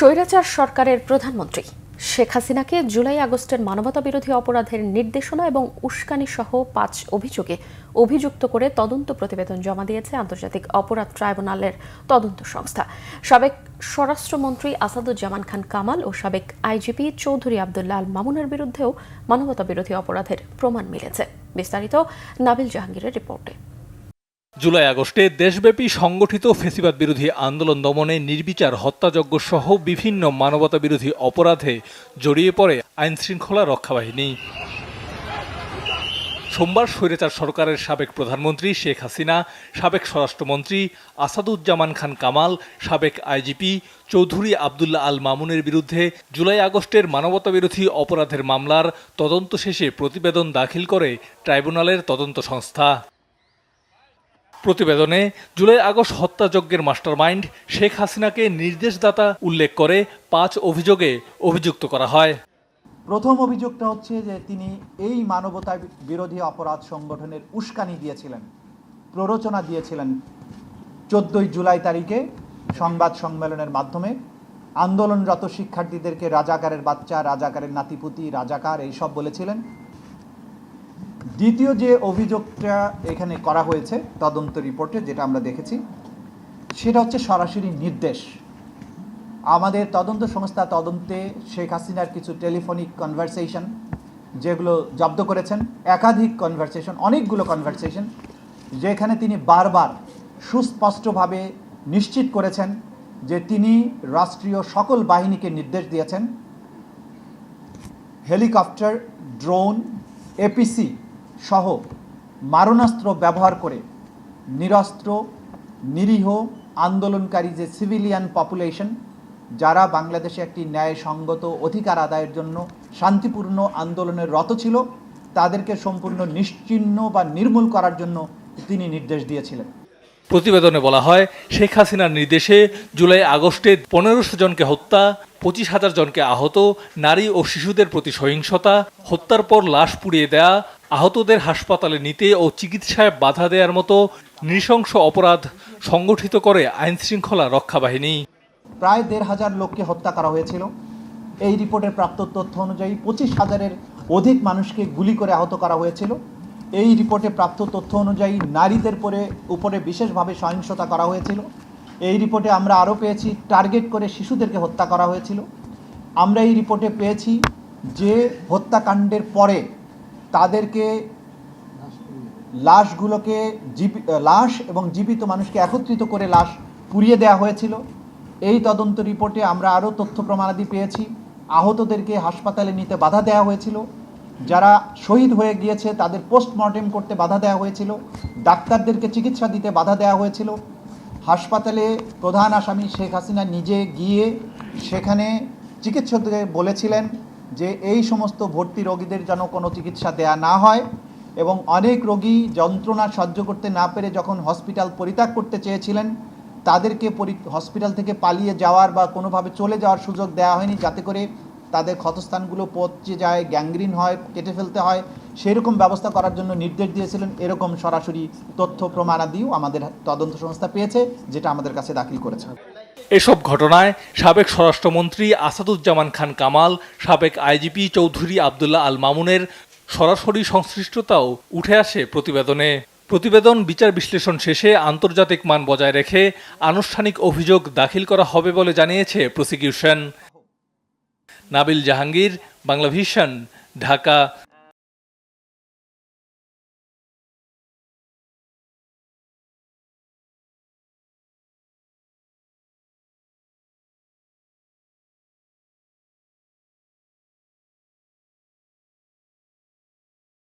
স্বৈরাচার সরকারের প্রধানমন্ত্রী শেখ হাসিনাকে জুলাই আগস্টের মানবতাবিরোধী অপরাধের নির্দেশনা এবং উস্কানি সহ ৫ অভিযোগে অভিযুক্ত করে তদন্ত প্রতিবেদন জমা দিয়েছে আন্তর্জাতিক অপরাধ ট্রাইব্যুনালের তদন্ত সংস্থা। সাবেক স্বরাষ্ট্রমন্ত্রী আসাদুজ্জামান খান কামাল ও সাবেক আইজিপি চৌধুরী আবদুল্লাহ আল মামুনের বিরুদ্ধেও মানবতাবিরোধী অপরাধের প্রমাণ মিলেছে। বিস্তারিত নাবিল জাহাঙ্গীরের রিপোর্টে। জুলাই আগস্টে দেশব্যাপী সংগঠিত ফ্যাসিবাদ বিরোধী আন্দোলন দমনে নির্বিচার হত্যাযজ্ঞ সহ বিভিন্ন মানবতাবিরোধী অপরাধে জড়িয়ে পড়ে আইনশৃঙ্খলা রক্ষা বাহিনী। সোমবার স্বৈরাচার সরকারের সাবেক প্রধানমন্ত্রী শেখ হাসিনা, সাবেক স্বরাষ্ট্রমন্ত্রী আসাদুজ্জামান খান কামাল, সাবেক আইজিপি চৌধুরী আবদুল্লাহ আল মামুনের বিরুদ্ধে জুলাই আগস্টের মানবতাবিরোধী অপরাধের মামলার তদন্ত শেষে প্রতিবেদন দাখিল করে ট্রাইব্যুনালের তদন্ত সংস্থা। প্রতিবেদনে জুলাই আগস্ট হত্যাযজ্ঞের মাস্টারমাইন্ড শেখ হাসিনাকে নির্দেশদাতা উল্লেখ করে ৫ অভিযোগে অভিযুক্ত করা হয়। প্রথম অভিযোগটা হচ্ছে যে তিনি এই মানবতা বিরোধী অপরাধ সংগঠনের উস্কানি দিয়েছিলেন, প্ররোচনা দিয়েছিলেন ১৪ই জুলাই তারিখে সংবাদ সম্মেলনের মাধ্যমে আন্দোলনরত শিক্ষার্থীদেরকে রাজাকারের বাচ্চা, রাজাকারের নাতিপুতি, রাজাকার এইসব বলেছিলেন। দ্বিতীয় যে অভিযোগটা এখানে করা হয়েছে তদন্ত রিপোর্টে, যেটা আমরা দেখেছি, সেটা হচ্ছে সরাসরি নির্দেশ। আমাদের তদন্ত সংস্থা তদন্তে শেখ হাসিনার কিছু টেলিফোনিক কনভারসেশন যেগুলো জব্দ করেছেন, একাধিক কনভারসেশন, অনেকগুলো কনভারসেশন, যেখানে তিনি বারবার সুস্পষ্টভাবে নিশ্চিত করেছেন যে তিনি রাষ্ট্রীয় সকল বাহিনীকে নির্দেশ দিয়েছেন হেলিকপ্টার, ড্রোন, এপিসি সহ মারণাস্ত্র ব্যবহার করে নিরস্ত্র নিরীহ আন্দোলনকারী যে সিভিলিয়ান পপুলেশন, যারা বাংলাদেশে একটি ন্যায়সঙ্গত অধিকার আদায়ের জন্য শান্তিপূর্ণ আন্দোলনের রত ছিল, তাদেরকে সম্পূর্ণ নিশ্চিহ্ন বা নির্মূল করার জন্য তিনি নির্দেশ দিয়েছিলেন। প্রতিবেদনে বলা হয়, শেখ হাসিনার নির্দেশে জুলাই আগস্টে ১৫০০ জনকে হত্যা, ২৫,০০০ জনকে আহত, নারী ও শিশুদের প্রতি সহিংসতা, হত্যার পর লাশ পুড়িয়ে দেয়া, আহতদের হাসপাতালে নিতে ও চিকিৎসায় বাধা দেওয়ার মতো নৃশংস অপরাধ সংগঠিত করে আইনশৃঙ্খলা রক্ষা বাহিনী। প্রায় ১৫০০ লোককে হত্যা করা হয়েছিল। এই রিপোর্টের প্রাপ্ত তথ্য অনুযায়ী ২৫,০০০-এর অধিক মানুষকে গুলি করে আহত করা হয়েছিল। এই রিপোর্টে প্রাপ্ত তথ্য অনুযায়ী নারীদের উপরে বিশেষভাবে সহিংসতা করা হয়েছিল। এই রিপোর্টে আমরা আরও পেয়েছি টার্গেট করে শিশুদেরকে হত্যা করা হয়েছিল। আমরা এই রিপোর্টে পেয়েছি যে হত্যাকাণ্ডের পরে তাদেরকে লাশ এবং জীবিত মানুষকে একত্রিত করে লাশ পুড়িয়ে দেওয়া হয়েছিল। এই তদন্ত রিপোর্টে আমরা আরও তথ্য প্রমাণাদি পেয়েছি। আহতদেরকে হাসপাতালে নিতে বাধা দেওয়া হয়েছিল, যারা শহীদ হয়ে গিয়েছে তাদের পোস্টমর্টেম করতে বাধা দেওয়া হয়েছিল, ডাক্তারদেরকে চিকিৎসা দিতে বাধা দেওয়া হয়েছিল। হাসপাতালে প্রধান আসামি শেখ হাসিনা নিজে গিয়ে সেখানে চিকিৎসকদের বলেছিলেন যে এই সমস্ত ভর্তি রোগীদের যেন কোনো চিকিৎসা দেয়া না হয়, এবং অনেক রোগী যন্ত্রণা সহ্য করতে না পেরে যখন হসপিটাল পরিত্যাগ করতে চেয়েছিলেন, তাদেরকে হসপিটাল থেকে পালিয়ে যাওয়ার বা কোনোভাবে চলে যাওয়ার সুযোগ দেওয়া হয়নি, যাতে করে তাদের ক্ষতস্থানগুলো পচে যায়, গ্যাংগ্রিন হয়, কেটে ফেলতে হয়, সেরকম ব্যবস্থা করার জন্য নির্দেশ দিয়েছিলেন। এরকম সরাসরি তথ্য প্রমাণাদিও আমাদের তদন্ত সংস্থা পেয়েছে, যেটা আমাদের কাছে দাখিল করেছে। এসব ঘটনায় সাবেক স্বরাষ্ট্রমন্ত্রী আসাদুজ্জামান খান কামাল, সাবেক আইজিপি চৌধুরী আবদুল্লাহ আল মামুনের সরাসরি সংশ্লিষ্টতাও উঠে আসে প্রতিবেদনে। প্রতিবেদন বিচার বিশ্লেষণ শেষে আন্তর্জাতিক মান বজায় রেখে আনুষ্ঠানিক অভিযোগ দাখিল করা হবে বলে জানিয়েছে প্রসিকিউশন। নাবিল জাহাঙ্গীর, বাংলাভিশন, ঢাকা।